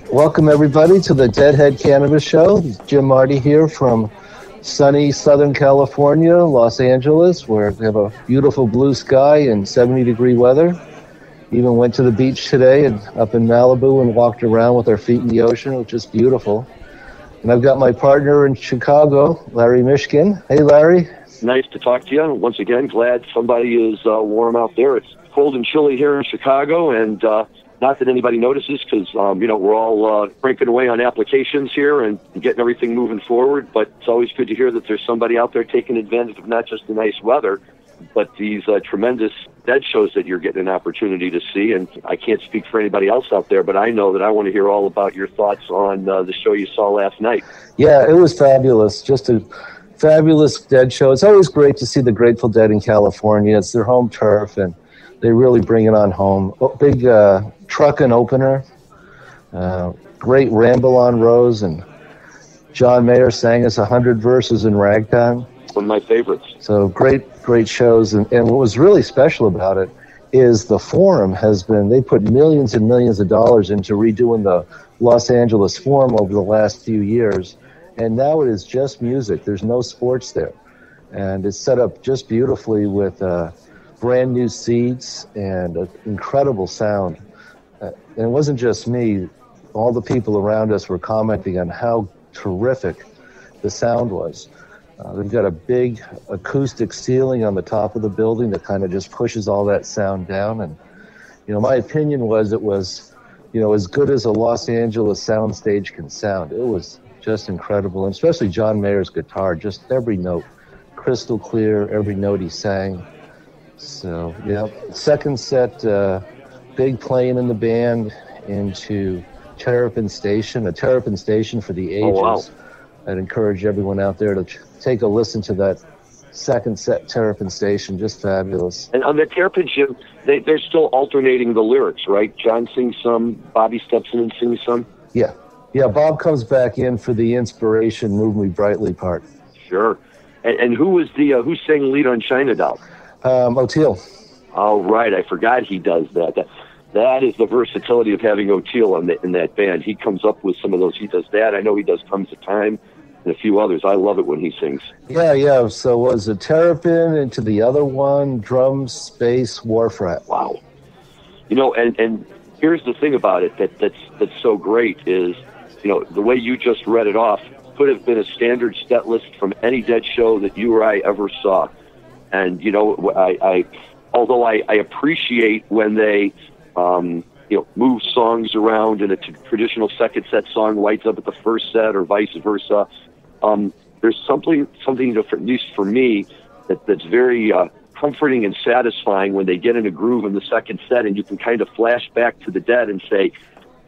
Welcome, everybody, to the Deadhead Cannabis Show. Jim Marty here from sunny Southern California, Los Angeles, where we have a beautiful blue sky and 70-degree weather. Even went to the beach today and up in Malibu and walked around with our feet in the ocean, which is beautiful. And I've got my partner in Chicago, Larry Mishkin. Hey, Larry. Nice to talk to you. Once again, glad somebody is warm out there. It's cold and chilly here in Chicago, and not that anybody notices because, we're all cranking away on applications here and getting everything moving forward. But it's always good to hear that there's somebody out there taking advantage of not just the nice weather, but these tremendous dead shows that you're getting an opportunity to see. And I can't speak for anybody else out there, but I know that I want to hear all about your thoughts on the show you saw last night. Yeah, it was fabulous. Just a fabulous dead show. It's always great to see the Grateful Dead in California. It's their home turf, and they really bring it on home. Big truck and opener, great ramble on Rose, and John Mayer sang us 100 verses in ragtime. One of my favorites. So great shows. And what was really special about it is the Forum they put millions and millions of dollars into redoing the Los Angeles Forum over the last few years. And now it is just music. There's no sports there. And it's set up just beautifully with brand new seats and an incredible sound. And it wasn't just me. All the people around us were commenting on how terrific the sound was. They've got a big acoustic ceiling on the top of the building that kind of just pushes all that sound down. And, my opinion was it was, as good as a Los Angeles soundstage can sound. It was just incredible. And especially John Mayer's guitar, just every note, crystal clear, every note he sang. So, second set, big playing in the band into Terrapin Station, a Terrapin Station for the ages. Oh, wow. I'd encourage everyone out there to take a listen to that second set Terrapin Station, just fabulous. And on the Terrapin, Jim, they're still alternating the lyrics, right? John sings some, Bobby steps in and sings some? Yeah, Bob comes back in for the inspiration, Move Me Brightly part. Sure. And who was who sang lead on China Doll? O'Teal. Oh, right. I forgot he does that. That is the versatility of having O'Teal in that band. He comes up with some of those. He does that. I know he does Comes the Time and a few others. I love it when he sings. Yeah. So was it Terrapin into the other one, drums, bass, Warfrat. Wow. And here's the thing about it that's so great is, the way you just read it off could have been a standard set list from any Dead show that you or I ever saw. And, although I appreciate when they, move songs around and a traditional second set song lights up at the first set or vice versa, there's something different, at least for me, that's very comforting and satisfying when they get in a groove in the second set and you can kind of flash back to the Dead and say,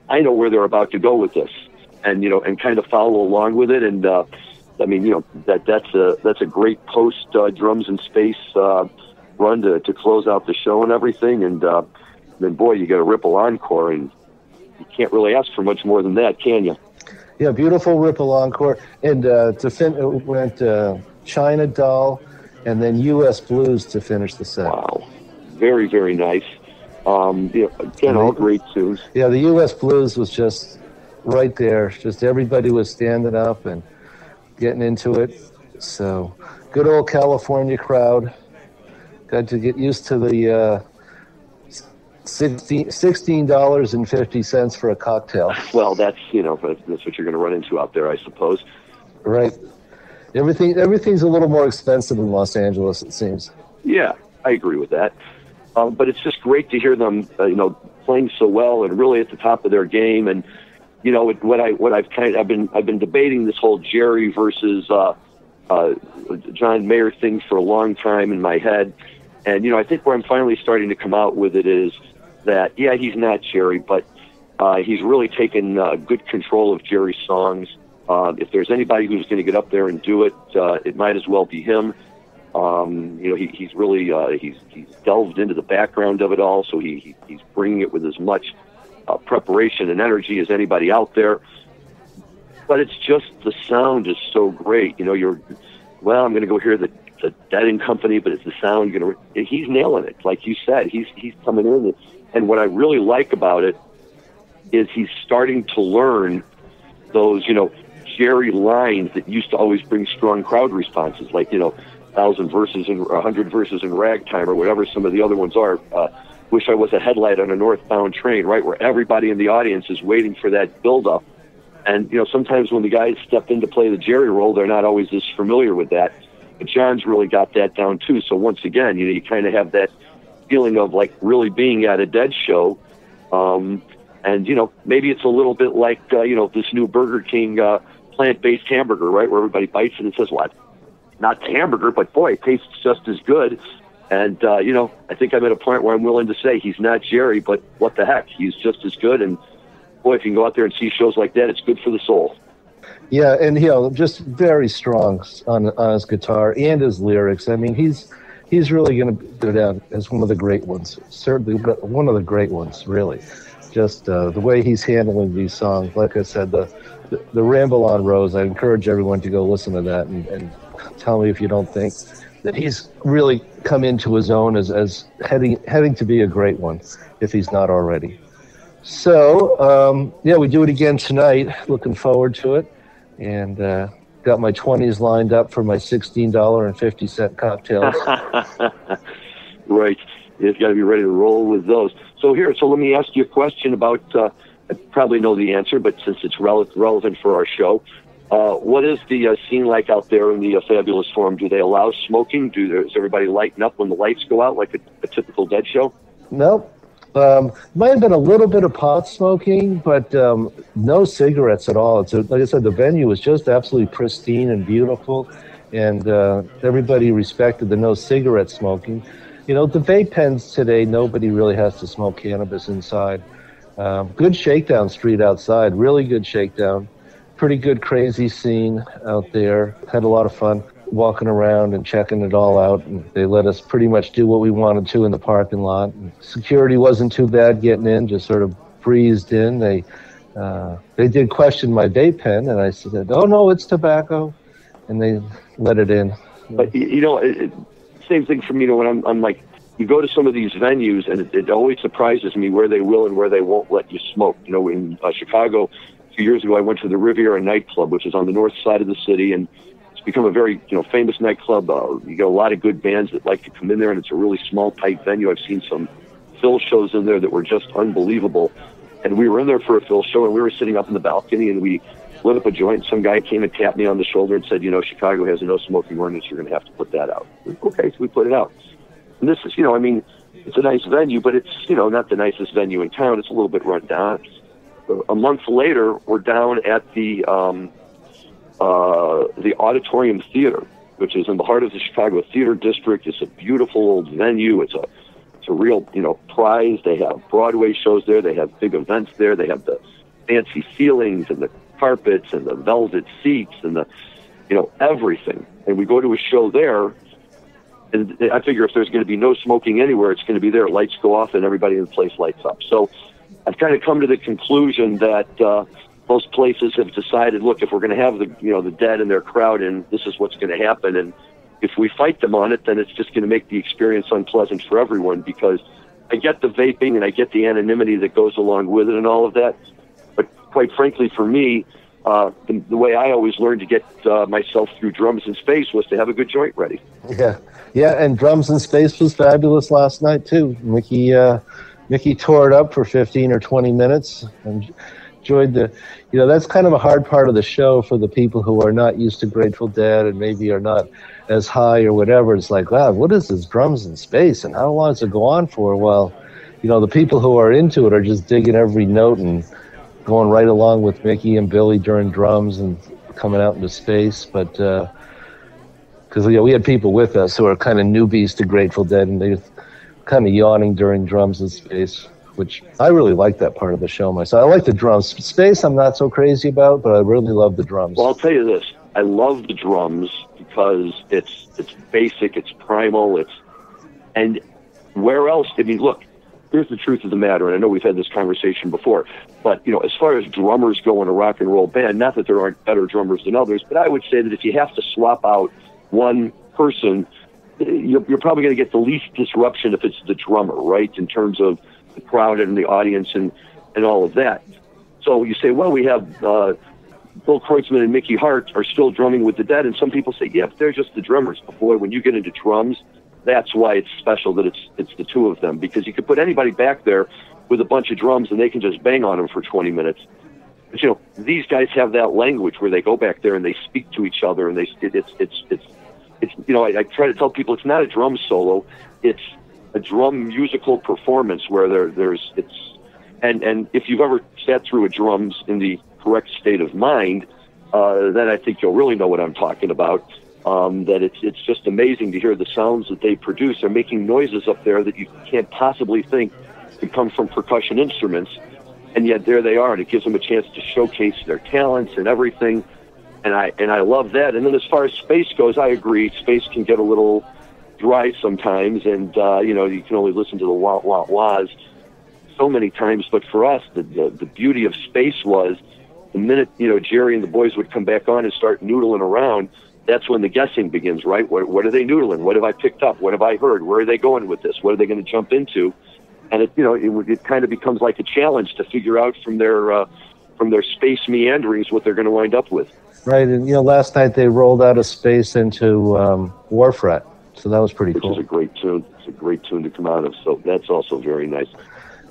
I know where they're about to go with this, and, and kind of follow along with it. And, that's a great post drums and space run to close out the show and everything. And then, boy, you get a Ripple encore, and you can't really ask for much more than that, can you? Yeah, beautiful Ripple encore. And it went China Doll and then U.S. Blues to finish the set. Wow. Very, very nice. Again, all great tunes. Yeah, the U.S. Blues was just right there. Just everybody was standing up and getting into it. So, good old California crowd. Got to get used to the $16.50 for a cocktail. Well, that's what you're going to run into out there, I suppose. Right. Everything's a little more expensive in Los Angeles, it seems. Yeah, I agree with that. But it's just great to hear them, playing so well and really at the top of their game. And I've been debating this whole Jerry versus John Mayer thing for a long time in my head. And, I think where I'm finally starting to come out with it is that, yeah, he's not Jerry, but he's really taken good control of Jerry's songs. If there's anybody who's going to get up there and do it, it might as well be him. He's really he's delved into the background of it all, so he's bringing it with as much preparation and energy as anybody out there. But it's just the sound is so great. I'm going to go hear the Dead and Company, but it's the sound. He's nailing it, like you said. He's coming in, and what I really like about it is he's starting to learn those Jerry lines that used to always bring strong crowd responses, like 1,000 verses and 100 verses in ragtime or whatever some of the other ones are. Wish I was a headlight on a northbound train, right, where everybody in the audience is waiting for that build-up. And, sometimes when the guys step in to play the Jerry role, they're not always as familiar with that. But John's really got that down, too. So once again, you kind of have that feeling of, like, really being at a Dead show. And, maybe it's a little bit like, this new Burger King plant-based hamburger, right, where everybody bites it and says, what? Not the hamburger, but, boy, it tastes just as good. And, I think I'm at a point where I'm willing to say he's not Jerry, but what the heck? He's just as good. And, boy, if you can go out there and see shows like that, it's good for the soul. Yeah, and, just very strong on his guitar and his lyrics. I mean, he's really going to go down as one of the great ones, certainly one of the great ones, really. Just the way he's handling these songs. Like I said, the Ramble on Rose, I encourage everyone to go listen to that and tell me if you don't think that he's really come into his own as heading to be a great one, if he's not already. So, we do it again tonight. Looking forward to it. And got my 20s lined up for my $16.50 cocktails. Right. You've got to be ready to roll with those. So let me ask you a question about, I probably know the answer, but since it's relevant for our show, what is the scene like out there in the Fabulous Forum? Do they allow smoking? Does everybody lighten up when the lights go out like a typical Dead show? Nope. Might have been a little bit of pot smoking, but no cigarettes at all. Like I said, the venue was just absolutely pristine and beautiful, and everybody respected the no cigarette smoking. The vape pens today, nobody really has to smoke cannabis inside. Good shakedown street outside, really good shakedown. Pretty good crazy scene out there. Had a lot of fun walking around and checking it all out, and they let us pretty much do what we wanted to in the parking lot. And security wasn't too bad getting in, just sort of breezed in. They did question my vape pen, and I said, "Oh no, it's tobacco," and they let it in. But same thing for me. When I'm like, you go to some of these venues, and it always surprises me where they will and where they won't let you smoke. In Chicago, a few years ago, I went to the Riviera nightclub, which is on the north side of the city, and it's become a very famous nightclub. You get a lot of good bands that like to come in there, and it's a really small, tight venue. I've seen some Phil shows in there that were just unbelievable. And we were in there for a Phil show, and we were sitting up in the balcony, and we lit up a joint. Some guy came and tapped me on the shoulder and said, Chicago has a no smoking ordinance. You're going to have to put that out. Okay, so we put it out. And this is, it's a nice venue, but it's, not the nicest venue in town. It's a little bit run down. A month later, we're down at the Auditorium Theater, which is in the heart of the Chicago Theater District. It's a beautiful old venue. It's a real, prize. They have Broadway shows there. They have big events there. They have the fancy ceilings and the carpets and the velvet seats and the, everything. And we go to a show there, and I figure if there's going to be no smoking anywhere, it's going to be there. Lights go off and everybody in the place lights up. So I've kind of come to the conclusion that most places have decided, look, if we're going to have the Dead and their crowd in, this is what's going to happen. And if we fight them on it, then it's just going to make the experience unpleasant for everyone, because I get the vaping and I get the anonymity that goes along with it and all of that. But quite frankly, for me, the way I always learned to get myself through Drums in Space was to have a good joint ready. Yeah, and Drums in Space was fabulous last night, too. Mickey tore it up for 15 or 20 minutes and enjoyed that's kind of a hard part of the show for the people who are not used to Grateful Dead and maybe are not as high or whatever. It's like, wow, what is this Drums in Space and how long does it go on for? Well, the people who are into it are just digging every note and going right along with Mickey and Billy during drums and coming out into space. But because we had people with us who are kind of newbies to Grateful Dead, and they were kind of yawning during drums and space, which I really like that part of the show myself. I like the drums. Space I'm not so crazy about, but I really love the drums. Well, I'll tell you this. I love the drums because it's basic, it's primal, and where else? I mean, look, here's the truth of the matter, and I know we've had this conversation before, but, as far as drummers go in a rock and roll band, not that there aren't better drummers than others, but I would say that if you have to swap out one person, you're probably going to get the least disruption if it's the drummer, right, in terms of the crowd and the audience and all of that. So you say, well, we have Bill Kreutzmann and Mickey Hart are still drumming with the Dead, and some people say, yeah, but they're just the drummers. But boy, when you get into drums, that's why it's special that it's the two of them, because you could put anybody back there with a bunch of drums and they can just bang on them for 20 minutes. But these guys have that language where they go back there and they speak to each other, and I try to tell people it's not a drum solo, it's a drum musical performance where and if you've ever sat through a drums in the correct state of mind, then I think you'll really know what I'm talking about. That it's just amazing to hear the sounds that they produce. They're making noises up there that you can't possibly think could come from percussion instruments, and yet there they are, and it gives them a chance to showcase their talents and everything. And I love that. And then as far as space goes, I agree. Space can get a little dry sometimes, and you can only listen to the wah wah wahs so many times. But for us, the beauty of space was the minute Jerry and the boys would come back on and start noodling around. That's when the guessing begins, right? What are they noodling? What have I picked up? What have I heard? Where are they going with this? What are they going to jump into? And it kind of becomes like a challenge to figure out from their space meanderings what they're going to wind up with. Right, and last night they rolled out of space into Warfret, so that was pretty cool. Which is a great tune. It's a great tune to come out of, so that's also very nice.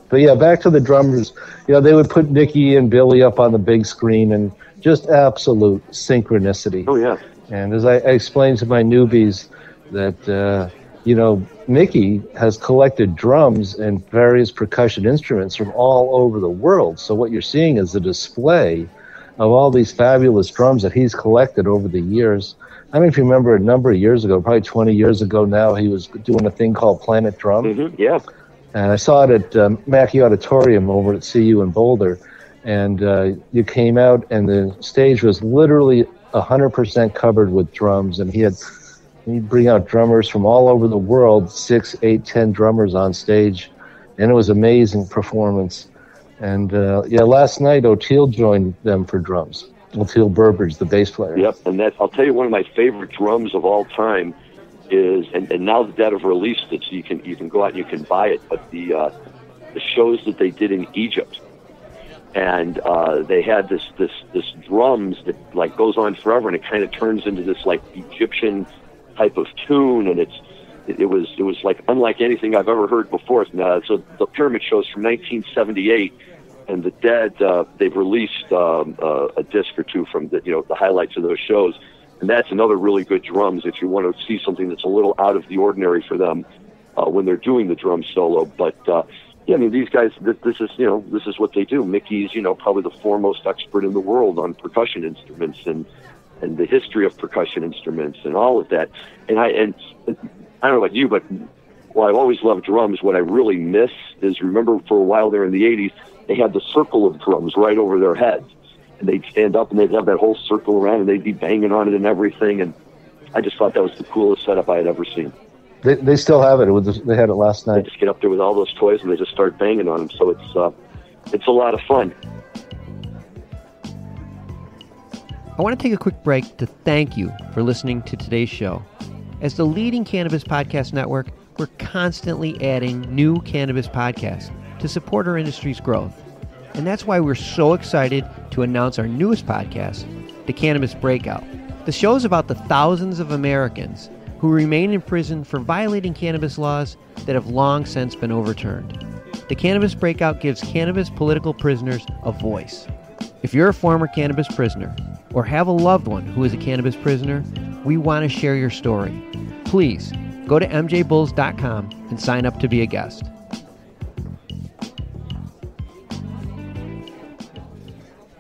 But yeah, back to the drummers. They would put Nicky and Billy up on the big screen, and just absolute synchronicity. Oh yeah. And as I explained to my newbies that, Mickey has collected drums and various percussion instruments from all over the world. So what you're seeing is a display of all these fabulous drums that he's collected over the years. I don't know if you remember a number of years ago, probably 20 years ago now, he was doing a thing called Planet Drum. Mm-hmm, yeah. And I saw it at Mackey Auditorium over at CU in Boulder. And you came out, and the stage was literally 100% covered with drums, and he'd bring out drummers from all over the world, 6, 8, 10 drummers on stage, and it was an amazing performance. And last night O'Teal joined them for drums. O'Teal Burbridge, the bass player. Yep, and I'll tell you, one of my favorite drums of all time is, and now the Dead have released it, so you can go out and you can buy it, but the shows that they did in Egypt. And they had this drums that like goes on forever, and it kind of turns into this like Egyptian type of tune, and it was like unlike anything I've ever heard before. So the Pyramid shows from 1978, and the Dead they've released a disc or two from the highlights of those shows, and that's another really good drums if you want to see something that's a little out of the ordinary for them when they're doing the drum solo, but. Yeah, I mean, these guys, this is what they do. Mickey's, probably the foremost expert in the world on percussion instruments and the history of percussion instruments and all of that. And I don't know about you, but while I've always loved drums, what I really miss is, remember for a while there in the 80s, they had the circle of drums right over their heads. And they'd stand up and they'd have that whole circle around and they'd be banging on it and everything. And I just thought that was the coolest setup I had ever seen. They still have it. They had it last night. They just get up there with all those toys and they just start banging on them. So it's a lot of fun. I want to take a quick break to thank you for listening to today's show. As the leading cannabis podcast network, we're constantly adding new cannabis podcasts to support our industry's growth. And that's why we're so excited to announce our newest podcast, The Cannabis Breakout. The show is about the thousands of Americans who remain in prison for violating cannabis laws that have long since been overturned. The Cannabis Breakout gives cannabis political prisoners a voice. If you're a former cannabis prisoner or have a loved one who is a cannabis prisoner, we want to share your story. Please go to MJBulls.com and sign up to be a guest.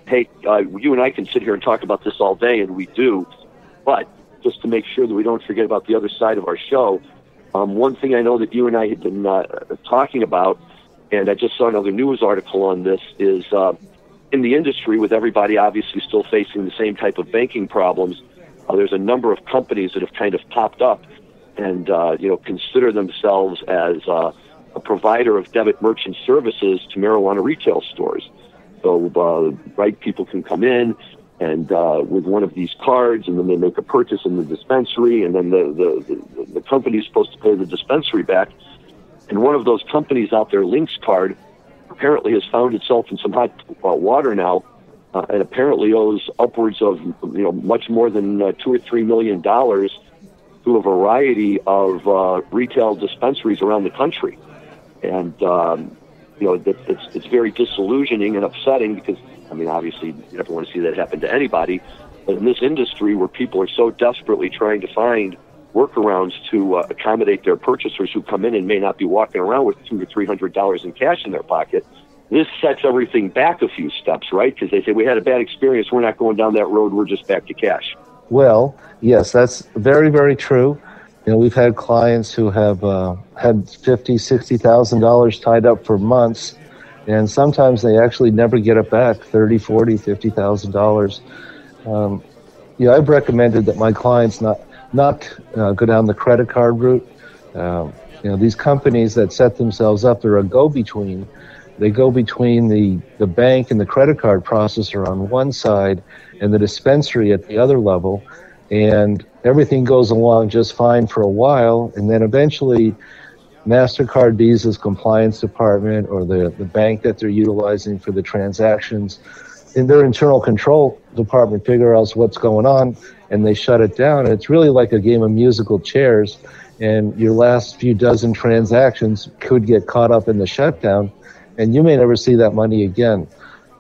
Hey, you and I can sit here and talk about this all day, and we do, but just to make sure that we don't forget about the other side of our show. One thing I know that you and I had been talking about, and I just saw another news article on this, is in the industry, with everybody obviously still facing the same type of banking problems, there's a number of companies that have kind of popped up and consider themselves as a provider of debit merchant services to marijuana retail stores. So, people can come in and with one of these cards, and then they make a purchase in the dispensary, and then the company is supposed to pay the dispensary back. And one of those companies out there, Lynx Card, apparently has found itself in some hot water now, and apparently owes upwards of much more than $2 or $3 million to a variety of retail dispensaries around the country. And it's very disillusioning and upsetting because, obviously you never want to see that happen to anybody. But in this industry where people are so desperately trying to find workarounds to accommodate their purchasers who come in and may not be walking around with $200 to $300 in cash in their pocket, this sets everything back a few steps, right? Because they say, we had a bad experience, we're not going down that road, we're just back to cash. Well, yes, that's very, very true. We've had clients who have had $50,000, $60,000 tied up for months, and sometimes they actually never get it back, $30,000, $40,000, $50,000. I've recommended that my clients not go down the credit card route. These companies that set themselves up, they're a go-between. They go between the bank and the credit card processor on one side and the dispensary at the other level, and everything goes along just fine for a while, and then eventually MasterCard, Visa's compliance department, or the bank that they're utilizing for the transactions, in their internal control department figure out what's going on, and they shut it down. And it's really like a game of musical chairs, and your last few dozen transactions could get caught up in the shutdown, and you may never see that money again.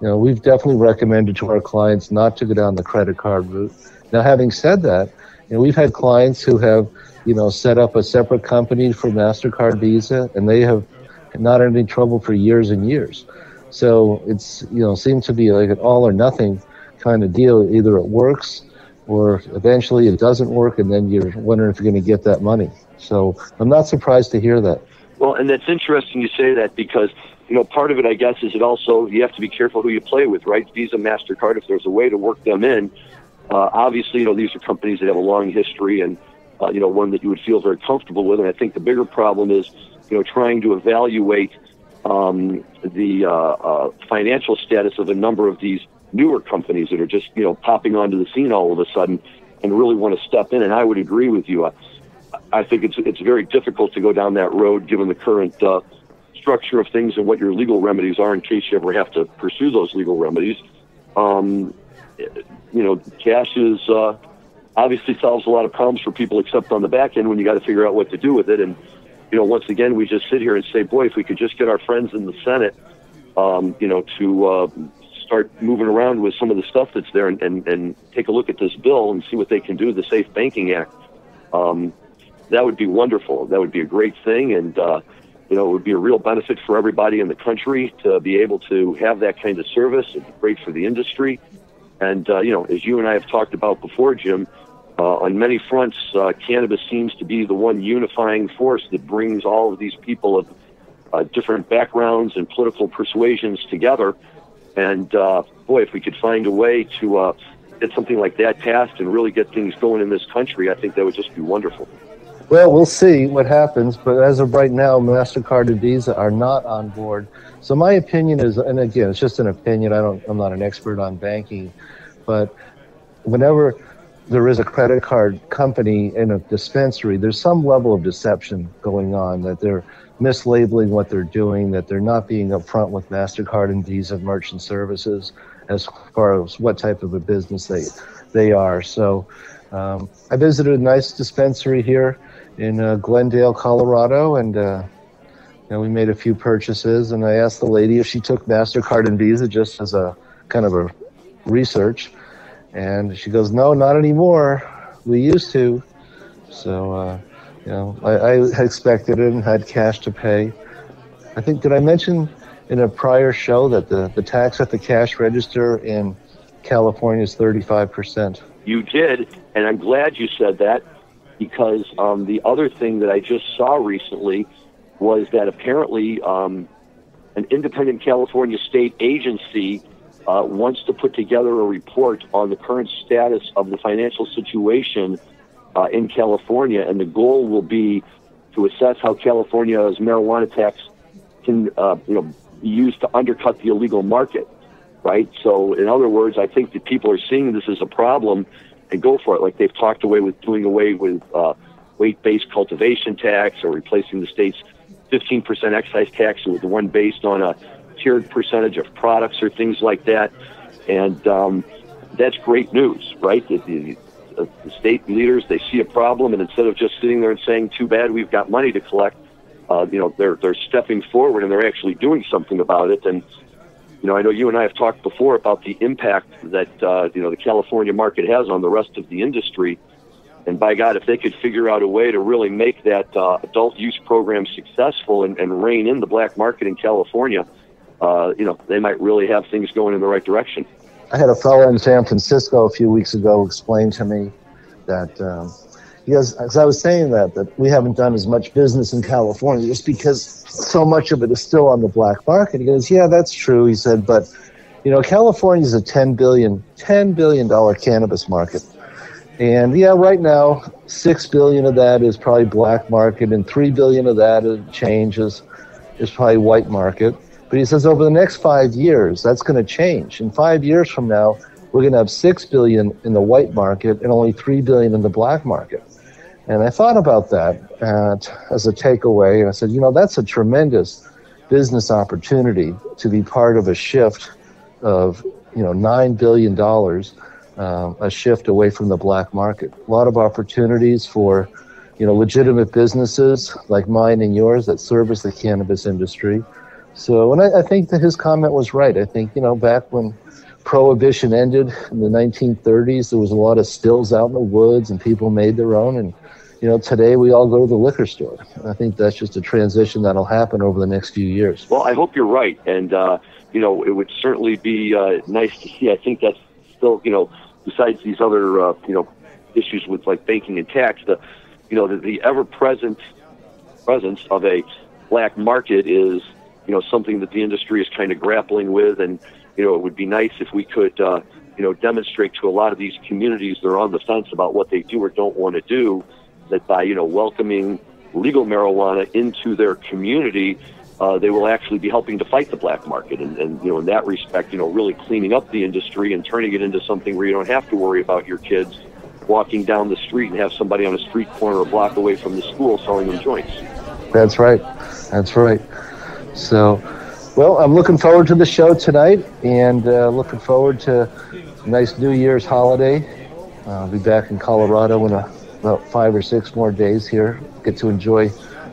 We've definitely recommended to our clients not to go down the credit card route. Now, having said that, we've had clients who have, set up a separate company for MasterCard, Visa, and they have not had any trouble for years and years. So it's, seems to be like an all or nothing kind of deal. Either it works or eventually it doesn't work, and then you're wondering if you're going to get that money. So I'm not surprised to hear that. Well, and that's interesting you say that because, part of it, I guess, is it also, you have to be careful who you play with, right? Visa, MasterCard, if there's a way to work them in, obviously, these are companies that have a long history and, one that you would feel very comfortable with. And I think the bigger problem is, trying to evaluate the financial status of a number of these newer companies that are just, popping onto the scene all of a sudden and really want to step in. And I would agree with you. I think it's very difficult to go down that road given the current structure of things and what your legal remedies are in case you ever have to pursue those legal remedies. Cash is obviously solves a lot of problems for people except on the back end when you got to figure out what to do with it. And, once again, we just sit here and say, boy, if we could just get our friends in the Senate, to start moving around with some of the stuff that's there and take a look at this bill and see what they can do, the Safe Banking Act. That would be wonderful. That would be a great thing. And, it would be a real benefit for everybody in the country to be able to have that kind of service. It'd be great for the industry. And, as you and I have talked about before, Jim, on many fronts, cannabis seems to be the one unifying force that brings all of these people of different backgrounds and political persuasions together. And, boy, if we could find a way to get something like that passed and really get things going in this country, I think that would just be wonderful. Well, we'll see what happens, but as of right now, MasterCard and Visa are not on board. So my opinion is, and again, it's just an opinion, I'm not an expert on banking, but whenever there is a credit card company in a dispensary, there's some level of deception going on, that they're mislabeling what they're doing, that they're not being upfront with MasterCard and Visa merchant services as far as what type of a business they are. So I visited a nice dispensary here in Glendale, Colorado, and we made a few purchases, and I asked the lady if she took MasterCard and Visa just as a kind of a research, and she goes, no, not anymore. We used to. So, I expected it and had cash to pay. I think, did I mention in a prior show that the tax at the cash register in California is 35%? You did, and I'm glad you said that, because the other thing that I just saw recently was that apparently an independent California state agency wants to put together a report on the current status of the financial situation in California, and the goal will be to assess how California's marijuana tax can be used to undercut the illegal market. Right? So, in other words, I think that people are seeing this as a problem and go for it. Like they've talked doing away with weight-based cultivation tax, or replacing the state's 15% excise tax with one based on a tiered percentage of products or things like that. And that's great news, right? The state leaders, they see a problem, and instead of just sitting there and saying, too bad, we've got money to collect, they're stepping forward and they're actually doing something about it. And I know you and I have talked before about the impact that the California market has on the rest of the industry. And by God, if they could figure out a way to really make that adult use program successful and rein in the black market in California, they might really have things going in the right direction. I had a fellow in San Francisco a few weeks ago explain to me that as I was saying that we haven't done as much business in California just because so much of it is still on the black market. He goes, yeah, that's true. He said, but California is a $10 billion cannabis market. And yeah, right now, $6 billion of that is probably black market, and $3 billion of that is probably white market. But he says over the next 5 years, that's going to change. In 5 years from now, we're going to have $6 billion in the white market and only $3 billion in the black market. And I thought about that as a takeaway, and I said, that's a tremendous business opportunity to be part of a shift of, $9 billion, a shift away from the black market. A lot of opportunities for, legitimate businesses like mine and yours that service the cannabis industry. So, and I think that his comment was right. I think, back when Prohibition ended in the 1930s, there was a lot of stills out in the woods and people made their own. And, today we all go to the liquor store. I think that's just a transition that'll happen over the next few years. Well, I hope you're right. And, it would certainly be nice to see. I think that's still, besides these other, issues with like banking and tax, the ever-present presence of a black market is, something that the industry is kind of grappling with. And, it would be nice if we could, demonstrate to a lot of these communities that are on the fence about what they do or don't want to do, that by, welcoming legal marijuana into their community, they will actually be helping to fight the black market. And in that respect, really cleaning up the industry and turning it into something where you don't have to worry about your kids walking down the street and have somebody on a street corner a block away from the school selling them joints. That's right. So, well, I'm looking forward to the show tonight, and looking forward to a nice New Year's holiday. I'll be back in Colorado in about 5 or 6 more days here. Get to enjoy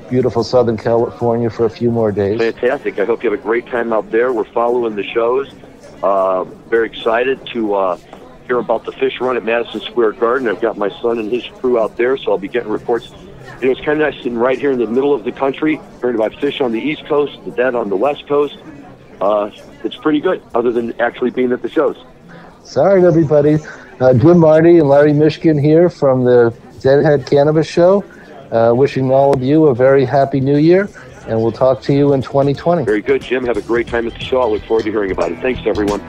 beautiful Southern California for a few more days. Fantastic. I hope you have a great time out there. We're following the shows. Very excited to hear about the fish run at Madison Square Garden. I've got my son and his crew out there, so I'll be getting reports. It's kind of nice sitting right here in the middle of the country, hearing about fish on the East Coast, the dead on the West Coast. It's pretty good, other than actually being at the shows. Sorry, everybody. Jim, Marty, and Larry Mishkin here from the Deadhead Cannabis Show. Wishing all of you a very happy New Year, and we'll talk to you in 2020. Very good, Jim. Have a great time at the show. I look forward to hearing about it. Thanks, everyone.